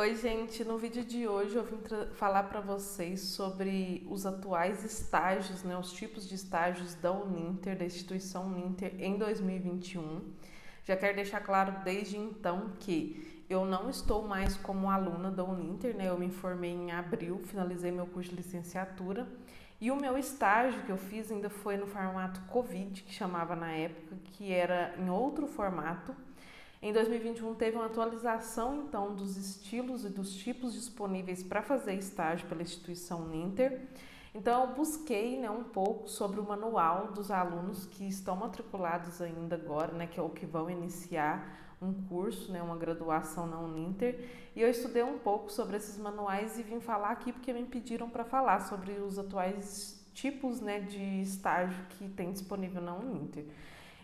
Oi, gente, no vídeo de hoje eu vim falar para vocês sobre os atuais estágios, né, os tipos de estágios da Uninter, da instituição Uninter em 2021. Já quero deixar claro desde então que eu não estou mais como aluna da Uninter, né, eu me formei em abril, finalizei meu curso de licenciatura e o meu estágio que eu fiz ainda foi no formato Covid, que chamava na época, que era em outro formato. Em 2021 teve uma atualização então dos estilos e dos tipos disponíveis para fazer estágio pela instituição Uninter. Então eu busquei, né, um pouco sobre o manual dos alunos que estão matriculados ainda agora, né, que é o que vão iniciar um curso, né, uma graduação na Uninter, e eu estudei um pouco sobre esses manuais e vim falar aqui porque me pediram para falar sobre os atuais tipos, né, de estágio que tem disponível na Uninter.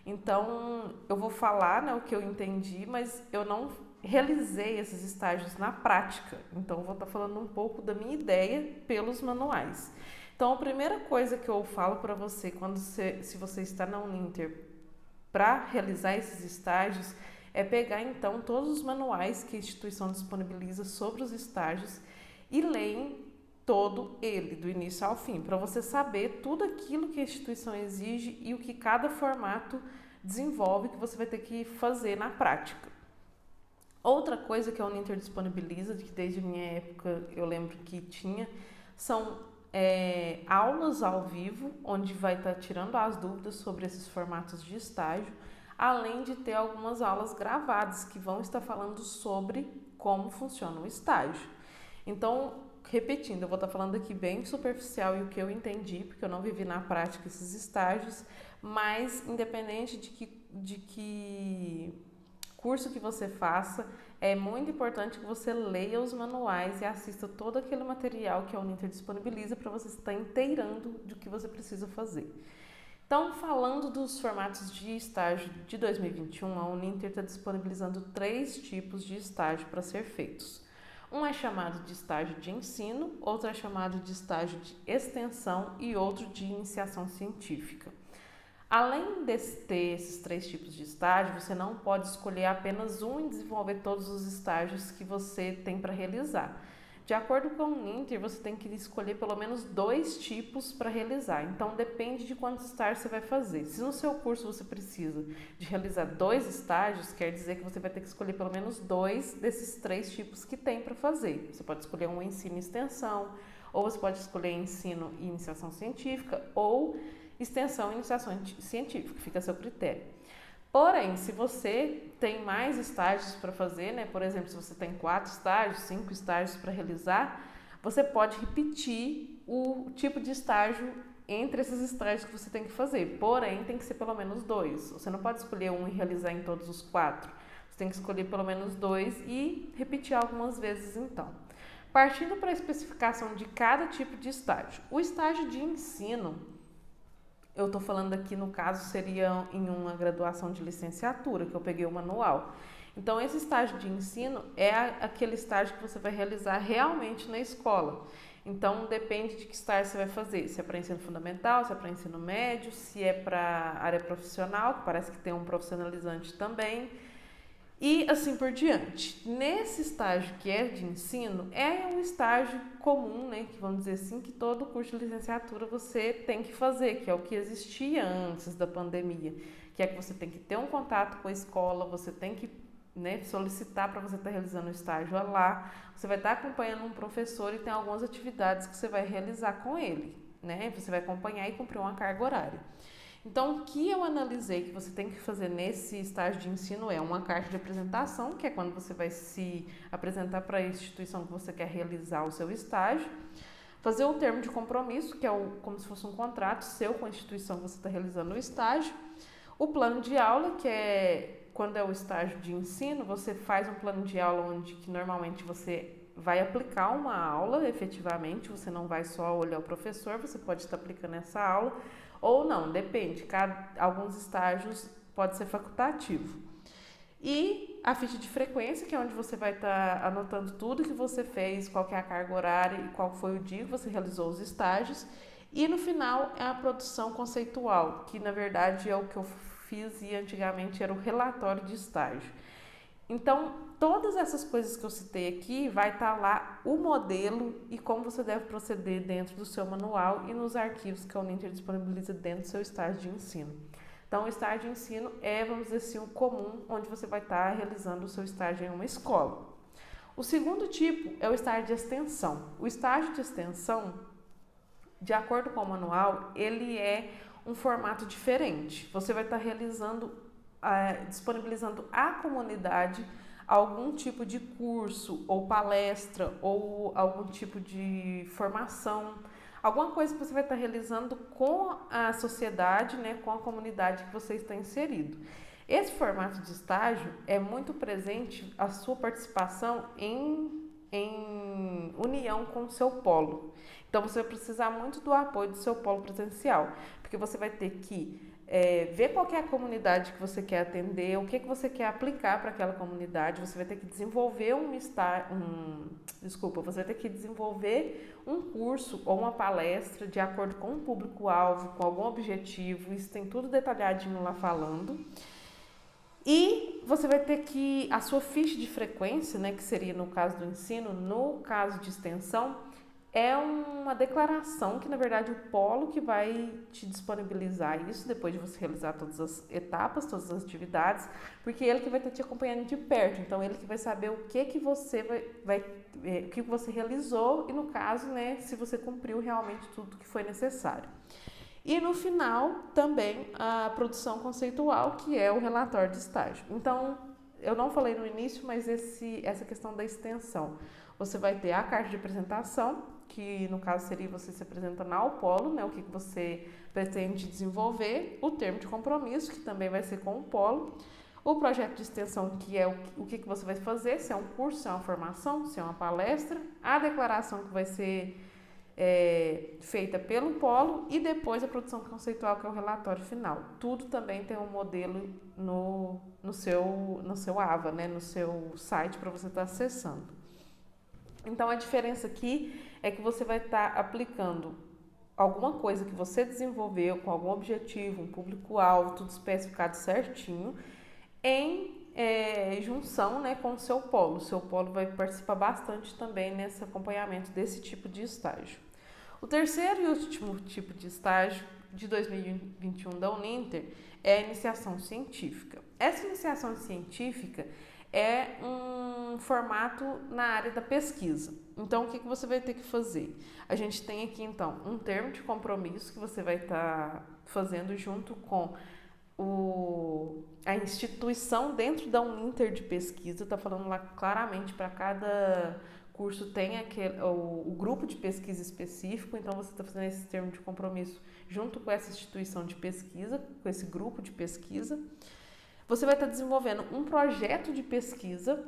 Então, eu vou falar, né, o que eu entendi, mas eu não realizei esses estágios na prática. Então, eu vou estar falando um pouco da minha ideia pelos manuais. Então, a primeira coisa que eu falo para você, se você está na Uninter para realizar esses estágios, é pegar então todos os manuais que a instituição disponibiliza sobre os estágios e ler todo ele, do início ao fim, para você saber tudo aquilo que a instituição exige e o que cada formato desenvolve que você vai ter que fazer na prática. Outra coisa que a Uninter disponibiliza, que desde a minha época eu lembro que tinha, são aulas ao vivo, onde vai estar tirando as dúvidas sobre esses formatos de estágio, além de ter algumas aulas gravadas que vão estar falando sobre como funciona o estágio. Então, repetindo, eu vou estar falando aqui bem superficial e o que eu entendi, porque eu não vivi na prática esses estágios, mas independente de que curso que você faça, é muito importante que você leia os manuais e assista todo aquele material que a Uninter disponibiliza para você estar inteirando do que você precisa fazer. Então, falando dos formatos de estágio de 2021, a Uninter está disponibilizando 3 tipos de estágio para ser feitos. Um é chamado de estágio de ensino, outro é chamado de estágio de extensão e outro de iniciação científica. Além de ter esses 3 tipos de estágio, você não pode escolher apenas um e desenvolver todos os estágios que você tem para realizar. De acordo com o Uninter, você tem que escolher pelo menos 2 tipos para realizar. Então, depende de quantos estágios você vai fazer. Se no seu curso você precisa de realizar 2 estágios, quer dizer que você vai ter que escolher pelo menos 2 desses 3 tipos que tem para fazer. Você pode escolher um ensino e extensão, ou você pode escolher ensino e iniciação científica, ou extensão e iniciação científica, fica a seu critério. Porém, se você tem mais estágios para fazer, né? Por exemplo, se você tem 4 estágios, 5 estágios para realizar, você pode repetir o tipo de estágio entre esses estágios que você tem que fazer. Porém, tem que ser pelo menos 2. Você não pode escolher um e realizar em todos os 4. Você tem que escolher pelo menos 2 e repetir algumas vezes então. Partindo para a especificação de cada tipo de estágio. O estágio de ensino, eu estou falando aqui, no caso, seria em uma graduação de licenciatura, que eu peguei o manual. Então, esse estágio de ensino é aquele estágio que você vai realizar realmente na escola. Então, depende de que estágio você vai fazer. Se é para ensino fundamental, se é para ensino médio, se é para área profissional, que parece que tem um profissionalizante também. E assim por diante. Nesse estágio que é de ensino, é um estágio comum, né, que vamos dizer assim, que todo curso de licenciatura você tem que fazer, que é o que existia antes da pandemia, que é que você tem que ter um contato com a escola, você tem que, né, solicitar para você estar realizando o estágio lá, você vai estar acompanhando um professor e tem algumas atividades que você vai realizar com ele, né, você vai acompanhar e cumprir uma carga horária. Então, o que eu analisei que você tem que fazer nesse estágio de ensino é uma carta de apresentação, que é quando você vai se apresentar para a instituição que você quer realizar o seu estágio, fazer o termo de compromisso, que é como se fosse um contrato seu com a instituição que você está realizando o estágio, o plano de aula, que é quando é o estágio de ensino, você faz um plano de aula onde que normalmente você vai aplicar uma aula efetivamente, você não vai só olhar o professor, você pode estar aplicando essa aula, ou não, depende, alguns estágios pode ser facultativo. E a ficha de frequência, que é onde você vai estar anotando tudo que você fez, qual que é a carga horária e qual foi o dia que você realizou os estágios. E no final é a produção conceitual, que na verdade é o que eu fiz e antigamente era o relatório de estágio. Então, todas essas coisas que eu citei aqui, vai estar lá o modelo e como você deve proceder dentro do seu manual e nos arquivos que a Uninter disponibiliza dentro do seu estágio de ensino. Então, o estágio de ensino é, vamos dizer assim, o comum, onde você vai estar realizando o seu estágio em uma escola. O segundo tipo é o estágio de extensão. O estágio de extensão, de acordo com o manual, ele é um formato diferente. Você vai estar realizando, disponibilizando à comunidade algum tipo de curso ou palestra ou algum tipo de formação, alguma coisa que você vai estar realizando com a sociedade, né, com a comunidade que você está inserido. Esse formato de estágio é muito presente a sua participação em união com o seu polo. Então, você vai precisar muito do apoio do seu polo presencial, porque você vai ter que ver qual que é a comunidade que você quer atender, o que você quer aplicar para aquela comunidade, você vai ter que desenvolver você vai ter que desenvolver um curso ou uma palestra de acordo com um público-alvo, com algum objetivo, isso tem tudo detalhadinho lá falando. E você vai ter que, a sua ficha de frequência, né, que seria no caso do ensino, no caso de extensão, é uma declaração que, na verdade, o polo que vai te disponibilizar isso, depois de você realizar todas as etapas, todas as atividades, porque ele que vai estar te acompanhando de perto, então ele que vai saber o que você o que você realizou e, no caso, né, se você cumpriu realmente tudo que foi necessário. E no final, também, a produção conceitual, que é o relatório de estágio. Então, eu não falei no início, mas essa questão da extensão. Você vai ter a carta de apresentação, que no caso seria você se apresentando ao polo, né, o que você pretende desenvolver, o termo de compromisso, que também vai ser com o polo, o projeto de extensão, que é o que você vai fazer, se é um curso, se é uma formação, se é uma palestra, a declaração que vai ser feita pelo polo e depois a produção conceitual, que é o relatório final. Tudo também tem um modelo no seu AVA, né, no seu site para você estar acessando. Então, a diferença aqui é que você vai estar aplicando alguma coisa que você desenvolveu com algum objetivo, um público-alvo, tudo especificado certinho, em junção, né, com o seu polo. O seu polo vai participar bastante também nesse acompanhamento desse tipo de estágio. O terceiro e último tipo de estágio de 2021 da Uninter é a iniciação científica. Essa iniciação científica é um formato na área da pesquisa. Então, o que você vai ter que fazer? A gente tem aqui, então, um termo de compromisso que você vai estar fazendo junto com a instituição dentro da Uninter de pesquisa, está falando lá claramente para cada curso tem o grupo de pesquisa específico, então você está fazendo esse termo de compromisso junto com essa instituição de pesquisa, com esse grupo de pesquisa. Você vai estar desenvolvendo um projeto de pesquisa.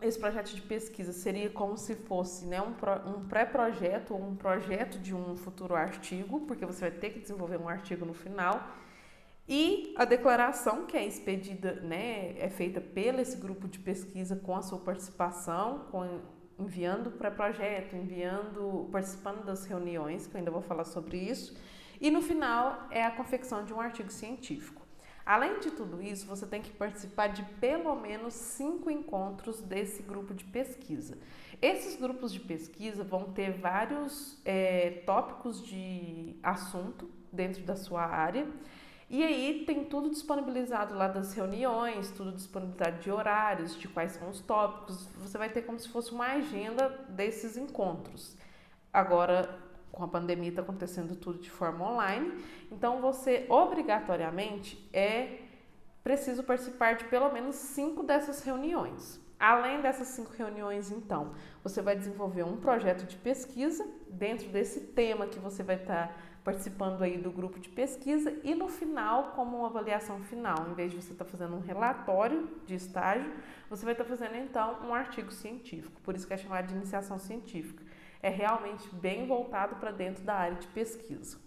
Esse projeto de pesquisa seria como se fosse, né, um pré-projeto ou um projeto de um futuro artigo, porque você vai ter que desenvolver um artigo no final. E a declaração que é expedida, né, é feita pelo esse grupo de pesquisa com a sua participação, enviando para projeto, participando das reuniões, que eu ainda vou falar sobre isso. E no final é a confecção de um artigo científico. Além de tudo isso, você tem que participar de pelo menos 5 encontros desse grupo de pesquisa. Esses grupos de pesquisa vão ter vários tópicos de assunto dentro da sua área. E aí tem tudo disponibilizado lá das reuniões, tudo disponibilizado de horários, de quais são os tópicos. Você vai ter como se fosse uma agenda desses encontros. Agora, com a pandemia, está acontecendo tudo de forma online. Então, você obrigatoriamente é preciso participar de pelo menos 5 dessas reuniões. Além dessas 5 reuniões, então, você vai desenvolver um projeto de pesquisa dentro desse tema que você vai estar participando aí do grupo de pesquisa e no final, como uma avaliação final, em vez de você estar fazendo um relatório de estágio, você vai estar fazendo então um artigo científico, por isso que é chamado de iniciação científica. É realmente bem voltado para dentro da área de pesquisa.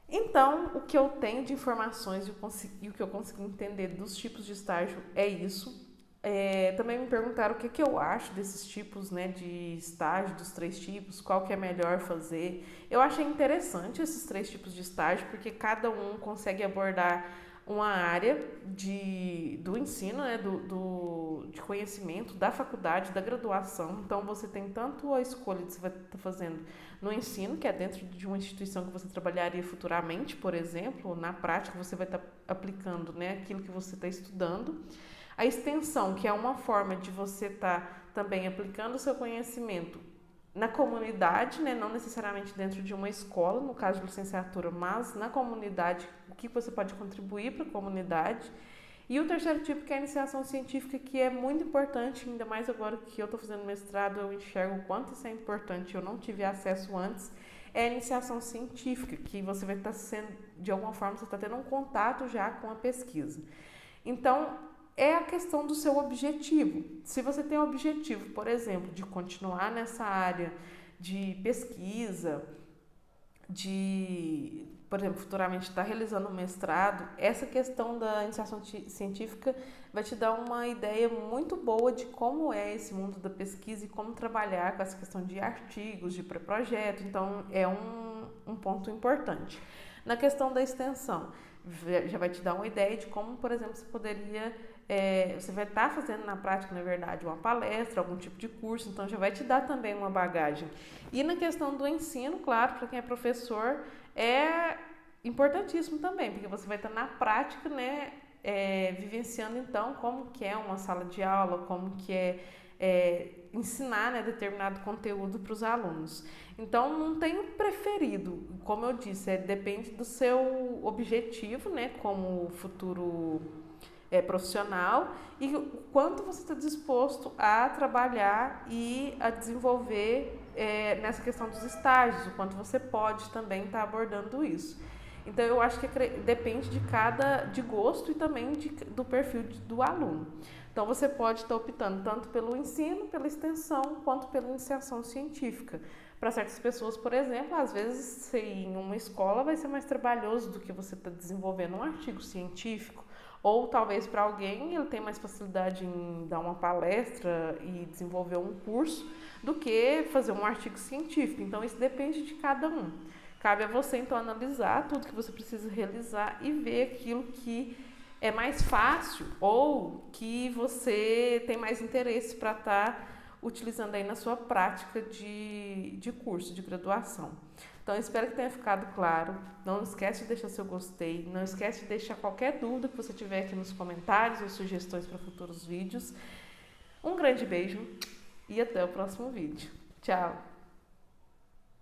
Então, o que eu tenho de informações e o que eu consegui entender dos tipos de estágio é isso. Também me perguntaram o que eu acho desses tipos, né, de estágio, dos 3 tipos, qual que é melhor fazer. Eu achei interessante esses 3 tipos de estágio, porque cada um consegue abordar uma área do ensino, né, de conhecimento, da faculdade, da graduação. Então, você tem tanto a escolha de você vai estar fazendo no ensino, que é dentro de uma instituição que você trabalharia futuramente, por exemplo, na prática você vai estar aplicando, né, aquilo que você está estudando. A extensão, que é uma forma de você estar também aplicando o seu conhecimento na comunidade, né? Não necessariamente dentro de uma escola, no caso de licenciatura, mas na comunidade, o que você pode contribuir para a comunidade. E o terceiro tipo, que é a iniciação científica, que é muito importante, ainda mais agora que eu estou fazendo mestrado, eu enxergo o quanto isso é importante, eu não tive acesso antes, é a iniciação científica, que você vai estar sendo, de alguma forma, você está tendo um contato já com a pesquisa. Então, é a questão do seu objetivo. Se você tem o objetivo, por exemplo, de continuar nessa área de pesquisa, por exemplo, futuramente estar realizando um mestrado, essa questão da iniciação científica vai te dar uma ideia muito boa de como é esse mundo da pesquisa e como trabalhar com essa questão de artigos, de pré-projeto. Então, é um ponto importante. Na questão da extensão, já vai te dar uma ideia de como, por exemplo, você poderia... você vai estar fazendo na prática, na verdade, uma palestra, algum tipo de curso, então já vai te dar também uma bagagem. E na questão do ensino, claro, para quem é professor, é importantíssimo também, porque você vai estar na prática, né, vivenciando então como que é uma sala de aula, como que é ensinar, né, determinado conteúdo para os alunos. Então, não tem um preferido, como eu disse, depende do seu objetivo, né, como futuro profissional e o quanto você está disposto a trabalhar e a desenvolver nessa questão dos estágios, o quanto você pode também estar abordando isso. Então, eu acho que depende de gosto e também do perfil do aluno. Então, você pode estar optando tanto pelo ensino, pela extensão, quanto pela iniciação científica. Para certas pessoas, por exemplo, às vezes, se em uma escola vai ser mais trabalhoso do que você está desenvolvendo um artigo científico, ou talvez para alguém ele tem mais facilidade em dar uma palestra e desenvolver um curso do que fazer um artigo científico. Então, isso depende de cada um. Cabe a você, então, analisar tudo que você precisa realizar e ver aquilo que é mais fácil ou que você tem mais interesse para estar utilizando aí na sua prática de curso, de graduação. Então, eu espero que tenha ficado claro. Não esquece de deixar seu gostei, não esquece de deixar qualquer dúvida que você tiver aqui nos comentários ou sugestões para futuros vídeos. Um grande beijo e até o próximo vídeo. Tchau!